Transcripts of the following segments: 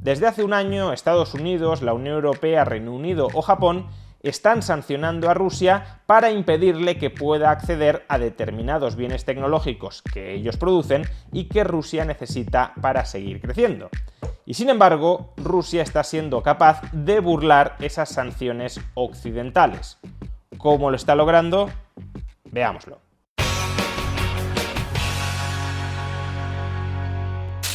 Desde hace un año, Estados Unidos, la Unión Europea, Reino Unido o Japón están sancionando a Rusia para impedirle que pueda acceder a determinados bienes tecnológicos que ellos producen y que Rusia necesita para seguir creciendo. Y sin embargo, Rusia está siendo capaz de burlar esas sanciones occidentales. ¿Cómo lo está logrando? Veámoslo.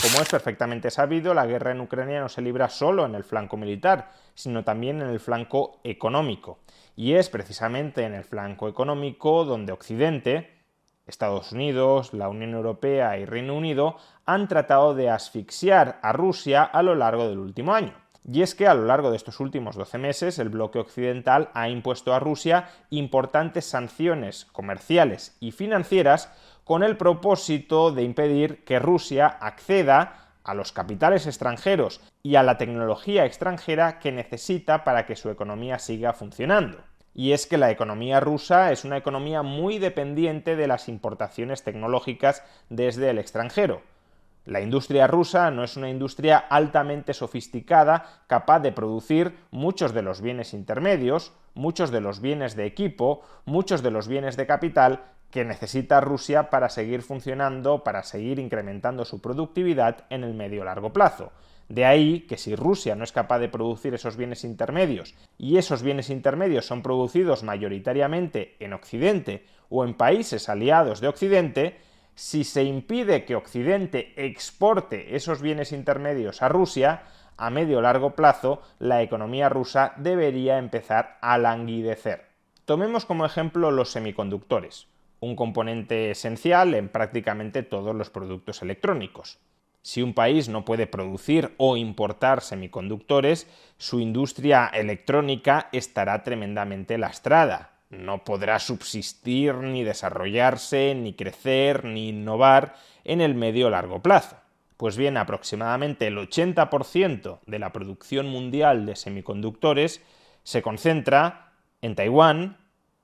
Como es perfectamente sabido, la guerra en Ucrania no se libra solo en el flanco militar, sino también en el flanco económico. Y es precisamente en el flanco económico donde Occidente, Estados Unidos, la Unión Europea y Reino Unido han tratado de asfixiar a Rusia a lo largo del último año. Y es que a lo largo de estos últimos 12 meses el bloque occidental ha impuesto a Rusia importantes sanciones comerciales y financieras con el propósito de impedir que Rusia acceda a los capitales extranjeros y a la tecnología extranjera que necesita para que su economía siga funcionando. Y es que la economía rusa es una economía muy dependiente de las importaciones tecnológicas desde el extranjero. La industria rusa no es una industria altamente sofisticada, capaz de producir muchos de los bienes intermedios, muchos de los bienes de equipo, muchos de los bienes de capital que necesita Rusia para seguir funcionando, para seguir incrementando su productividad en el medio-largo plazo. De ahí que si Rusia no es capaz de producir esos bienes intermedios y esos bienes intermedios son producidos mayoritariamente en Occidente o en países aliados de Occidente, si se impide que Occidente exporte esos bienes intermedios a Rusia, a medio-largo plazo la economía rusa debería empezar a languidecer. Tomemos como ejemplo los semiconductores, un componente esencial en prácticamente todos los productos electrónicos. Si un país no puede producir o importar semiconductores, su industria electrónica estará tremendamente lastrada. No podrá subsistir, ni desarrollarse, ni crecer, ni innovar en el medio-largo plazo. Pues bien, aproximadamente el 80% de la producción mundial de semiconductores se concentra en Taiwán,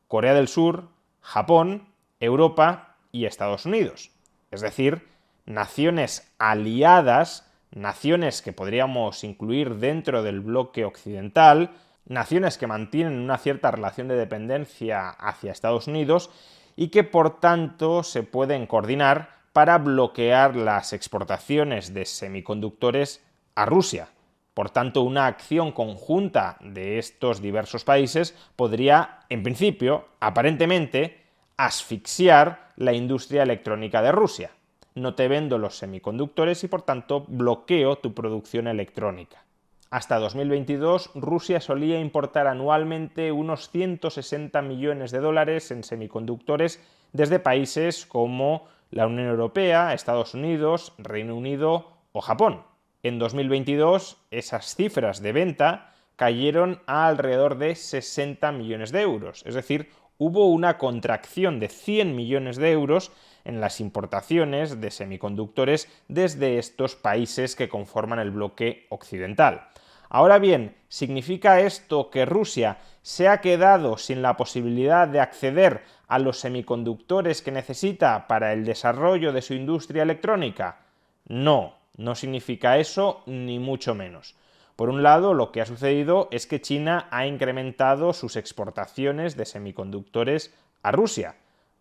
Corea del Sur, Japón, Europa y Estados Unidos. Es decir, naciones aliadas, naciones que podríamos incluir dentro del bloque occidental, naciones que mantienen una cierta relación de dependencia hacia Estados Unidos y que por tanto se pueden coordinar para bloquear las exportaciones de semiconductores a Rusia. Por tanto, una acción conjunta de estos diversos países podría, en principio, aparentemente, asfixiar la industria electrónica de Rusia. No te vendo los semiconductores y por tanto bloqueo tu producción electrónica. Hasta 2022 Rusia solía importar anualmente unos 160 millones de dólares en semiconductores desde países como la Unión Europea, Estados Unidos, Reino Unido o Japón. En 2022 esas cifras de venta cayeron a alrededor de 60 millones de euros, es decir, hubo una contracción de 100 millones de euros en las importaciones de semiconductores desde estos países que conforman el bloque occidental. Ahora bien, ¿significa esto que Rusia se ha quedado sin la posibilidad de acceder a los semiconductores que necesita para el desarrollo de su industria electrónica? No, no significa eso ni mucho menos. Por un lado, lo que ha sucedido es que China ha incrementado sus exportaciones de semiconductores a Rusia,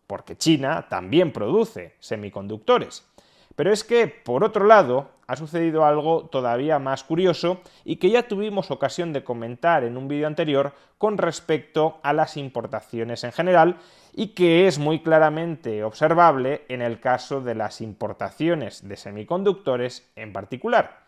porque China también produce semiconductores. Pero es que, por otro lado, ha sucedido algo todavía más curioso y que ya tuvimos ocasión de comentar en un vídeo anterior con respecto a las importaciones en general y que es muy claramente observable en el caso de las importaciones de semiconductores en particular.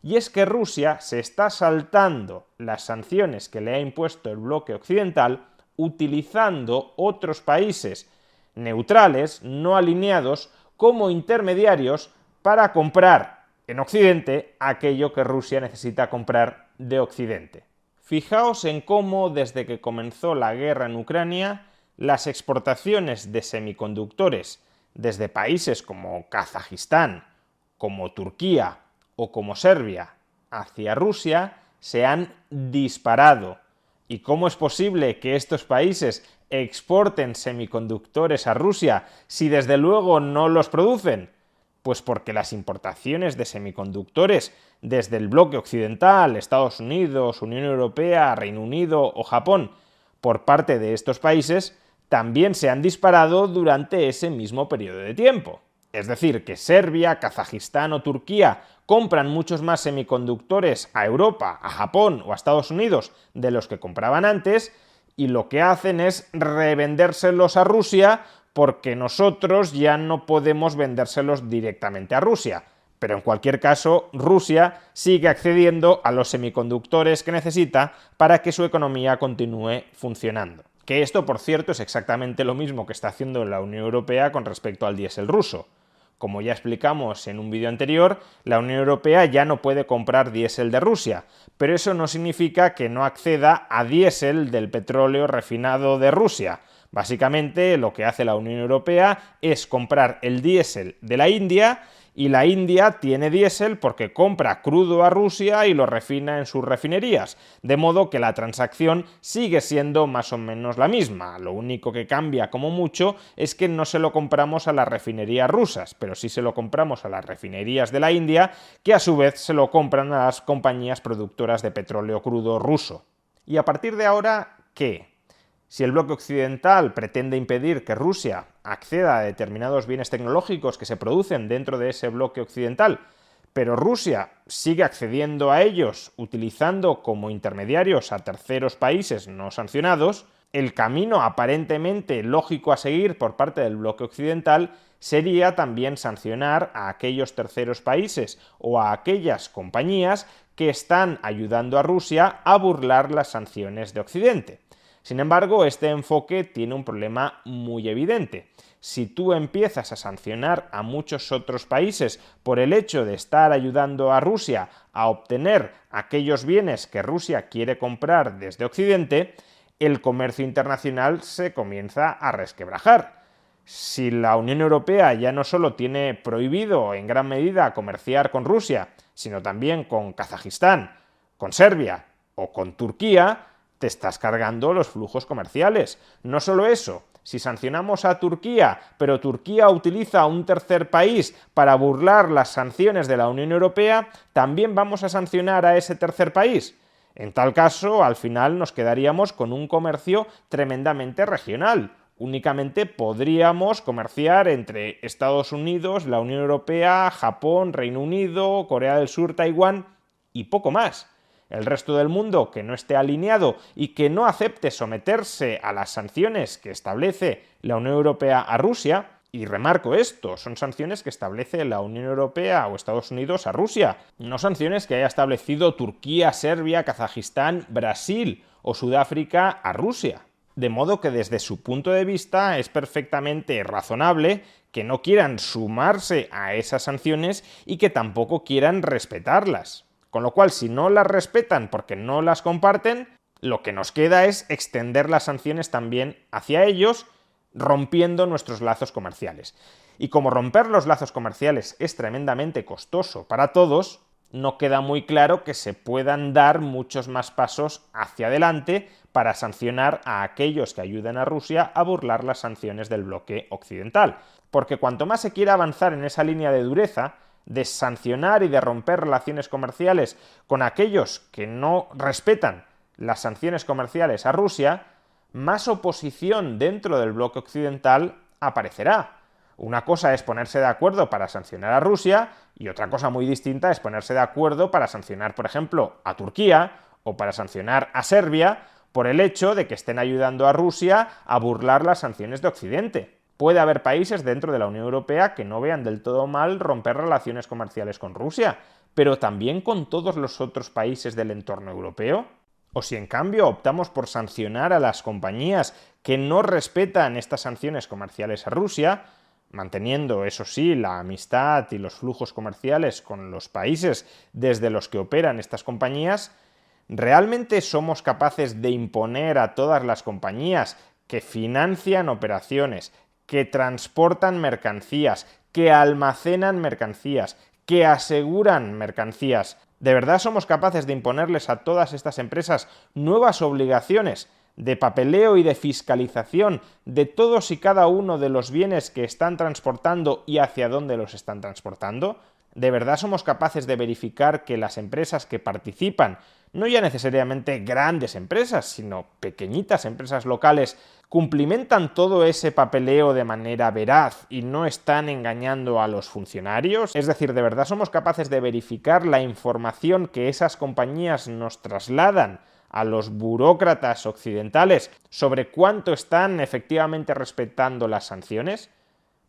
Y es que Rusia se está saltando las sanciones que le ha impuesto el bloque occidental utilizando otros países neutrales, no alineados, como intermediarios para comprar en Occidente aquello que Rusia necesita comprar de Occidente. Fijaos en cómo desde que comenzó la guerra en Ucrania, las exportaciones de semiconductores desde países como Kazajistán, como Turquía o como Serbia hacia Rusia se han disparado. ¿Y cómo es posible que estos países exporten semiconductores a Rusia si desde luego no los producen? Pues porque las importaciones de semiconductores desde el bloque occidental, Estados Unidos, Unión Europea, Reino Unido o Japón, por parte de estos países, también se han disparado durante ese mismo periodo de tiempo. Es decir, que Serbia, Kazajistán o Turquía compran muchos más semiconductores a Europa, a Japón o a Estados Unidos de los que compraban antes, y lo que hacen es revendérselos a Rusia porque nosotros ya no podemos vendérselos directamente a Rusia. Pero en cualquier caso, Rusia sigue accediendo a los semiconductores que necesita para que su economía continúe funcionando. Que esto, por cierto, es exactamente lo mismo que está haciendo la Unión Europea con respecto al diésel ruso. Como ya explicamos en un vídeo anterior, la Unión Europea ya no puede comprar diésel de Rusia, pero eso no significa que no acceda a diésel del petróleo refinado de Rusia. Básicamente, lo que hace la Unión Europea es comprar el diésel de la India, y la India tiene diésel porque compra crudo a Rusia y lo refina en sus refinerías, de modo que la transacción sigue siendo más o menos la misma. Lo único que cambia como mucho es que no se lo compramos a las refinerías rusas, pero sí se lo compramos a las refinerías de la India, que a su vez se lo compran a las compañías productoras de petróleo crudo ruso. Y a partir de ahora, ¿qué? Si el bloque occidental pretende impedir que Rusia acceda a determinados bienes tecnológicos que se producen dentro de ese bloque occidental, pero Rusia sigue accediendo a ellos utilizando como intermediarios a terceros países no sancionados, el camino aparentemente lógico a seguir por parte del bloque occidental sería también sancionar a aquellos terceros países o a aquellas compañías que están ayudando a Rusia a burlar las sanciones de Occidente. Sin embargo, este enfoque tiene un problema muy evidente. Si tú empiezas a sancionar a muchos otros países por el hecho de estar ayudando a Rusia a obtener aquellos bienes que Rusia quiere comprar desde Occidente, el comercio internacional se comienza a resquebrajar. Si la Unión Europea ya no solo tiene prohibido en gran medida comerciar con Rusia, sino también con Kazajistán, con Serbia o con Turquía, te estás cargando los flujos comerciales. No solo eso, si sancionamos a Turquía, pero Turquía utiliza a un tercer país para burlar las sanciones de la Unión Europea, también vamos a sancionar a ese tercer país. En tal caso, al final nos quedaríamos con un comercio tremendamente regional. Únicamente podríamos comerciar entre Estados Unidos, la Unión Europea, Japón, Reino Unido, Corea del Sur, Taiwán y poco más. El resto del mundo que no esté alineado y que no acepte someterse a las sanciones que establece la Unión Europea a Rusia, y remarco esto, son sanciones que establece la Unión Europea o Estados Unidos a Rusia, no sanciones que haya establecido Turquía, Serbia, Kazajistán, Brasil o Sudáfrica a Rusia. De modo que desde su punto de vista es perfectamente razonable que no quieran sumarse a esas sanciones y que tampoco quieran respetarlas. Con lo cual, si no las respetan porque no las comparten, lo que nos queda es extender las sanciones también hacia ellos, rompiendo nuestros lazos comerciales. Y como romper los lazos comerciales es tremendamente costoso para todos, no queda muy claro que se puedan dar muchos más pasos hacia adelante para sancionar a aquellos que ayuden a Rusia a burlar las sanciones del bloque occidental. Porque cuanto más se quiera avanzar en esa línea de dureza, de sancionar y de romper relaciones comerciales con aquellos que no respetan las sanciones comerciales a Rusia, más oposición dentro del bloque occidental aparecerá. Una cosa es ponerse de acuerdo para sancionar a Rusia y otra cosa muy distinta es ponerse de acuerdo para sancionar, por ejemplo, a Turquía o para sancionar a Serbia por el hecho de que estén ayudando a Rusia a burlar las sanciones de Occidente. Puede haber países dentro de la Unión Europea que no vean del todo mal romper relaciones comerciales con Rusia, pero también con todos los otros países del entorno europeo. O si en cambio optamos por sancionar a las compañías que no respetan estas sanciones comerciales a Rusia, manteniendo, eso sí, la amistad y los flujos comerciales con los países desde los que operan estas compañías, ¿realmente somos capaces de imponer a todas las compañías que financian operaciones, que transportan mercancías, que almacenan mercancías, que aseguran mercancías? ¿De verdad somos capaces de imponerles a todas estas empresas nuevas obligaciones de papeleo y de fiscalización de todos y cada uno de los bienes que están transportando y hacia dónde los están transportando? ¿De verdad somos capaces de verificar que las empresas que participan, no ya necesariamente grandes empresas, sino pequeñitas empresas locales, cumplimentan todo ese papeleo de manera veraz y no están engañando a los funcionarios? Es decir, ¿de verdad somos capaces de verificar la información que esas compañías nos trasladan a los burócratas occidentales sobre cuánto están efectivamente respetando las sanciones?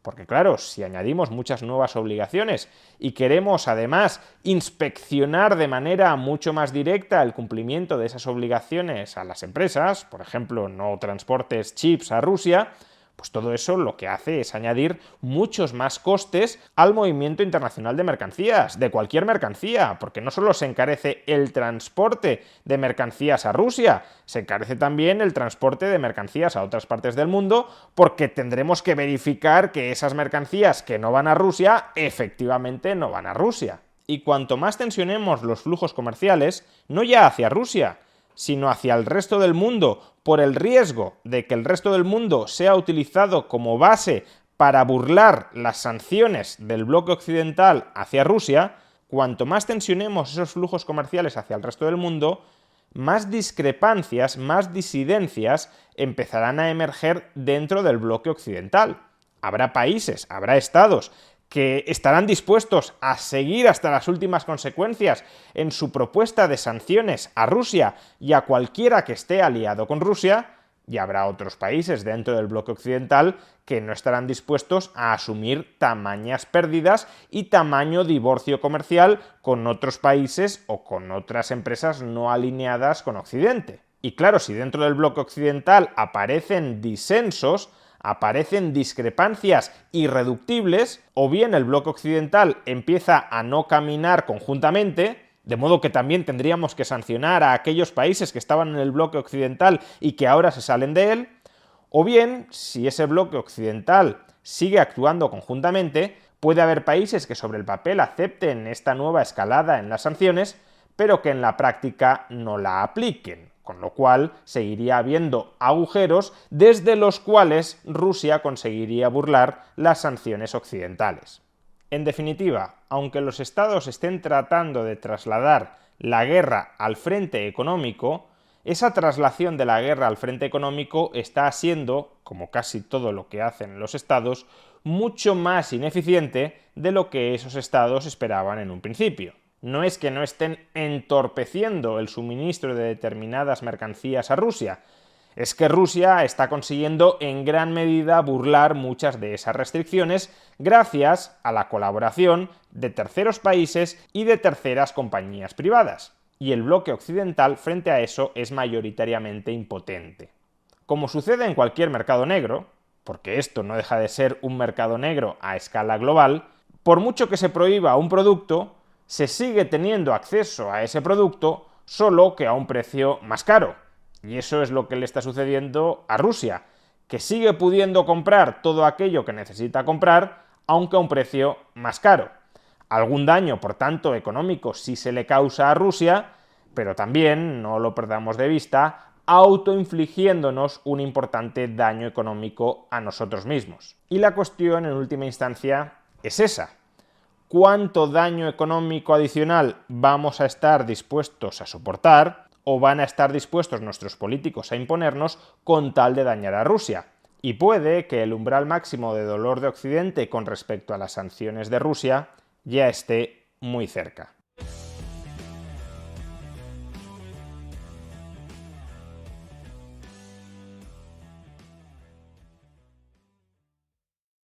Porque claro, si añadimos muchas nuevas obligaciones y queremos además inspeccionar de manera mucho más directa el cumplimiento de esas obligaciones a las empresas, por ejemplo, no transportes chips a Rusia, pues todo eso lo que hace es añadir muchos más costes al movimiento internacional de mercancías, de cualquier mercancía, porque no solo se encarece el transporte de mercancías a Rusia, se encarece también el transporte de mercancías a otras partes del mundo, porque tendremos que verificar que esas mercancías que no van a Rusia, efectivamente no van a Rusia. Y cuanto más tensionemos los flujos comerciales, no ya hacia Rusia, sino hacia el resto del mundo, por el riesgo de que el resto del mundo sea utilizado como base para burlar las sanciones del bloque occidental hacia Rusia, cuanto más tensionemos esos flujos comerciales hacia el resto del mundo, más discrepancias, más disidencias empezarán a emerger dentro del bloque occidental. Habrá países, habrá estados que estarán dispuestos a seguir hasta las últimas consecuencias en su propuesta de sanciones a Rusia y a cualquiera que esté aliado con Rusia, y habrá otros países dentro del bloque occidental que no estarán dispuestos a asumir tamañas pérdidas y tamaño divorcio comercial con otros países o con otras empresas no alineadas con Occidente. Y claro, si dentro del bloque occidental aparecen disensos, aparecen discrepancias irreductibles, o bien el bloque occidental empieza a no caminar conjuntamente, de modo que también tendríamos que sancionar a aquellos países que estaban en el bloque occidental y que ahora se salen de él, o bien, si ese bloque occidental sigue actuando conjuntamente, puede haber países que sobre el papel acepten esta nueva escalada en las sanciones, pero que en la práctica no la apliquen. Con lo cual seguiría habiendo agujeros desde los cuales Rusia conseguiría burlar las sanciones occidentales. En definitiva, aunque los estados estén tratando de trasladar la guerra al frente económico, esa traslación de la guerra al frente económico está siendo, como casi todo lo que hacen los estados, mucho más ineficiente de lo que esos estados esperaban en un principio. No es que no estén entorpeciendo el suministro de determinadas mercancías a Rusia, es que Rusia está consiguiendo en gran medida burlar muchas de esas restricciones gracias a la colaboración de terceros países y de terceras compañías privadas. Y el bloque occidental frente a eso es mayoritariamente impotente. Como sucede en cualquier mercado negro, porque esto no deja de ser un mercado negro a escala global, por mucho que se prohíba un producto, se sigue teniendo acceso a ese producto solo que a un precio más caro. Y eso es lo que le está sucediendo a Rusia, que sigue pudiendo comprar todo aquello que necesita comprar, aunque a un precio más caro. Algún daño, por tanto, económico sí se le causa a Rusia, pero también, no lo perdamos de vista, autoinfligiéndonos un importante daño económico a nosotros mismos. Y la cuestión, en última instancia, es esa. ¿Cuánto daño económico adicional vamos a estar dispuestos a soportar o van a estar dispuestos nuestros políticos a imponernos con tal de dañar a Rusia? Y puede que el umbral máximo de dolor de Occidente con respecto a las sanciones de Rusia ya esté muy cerca.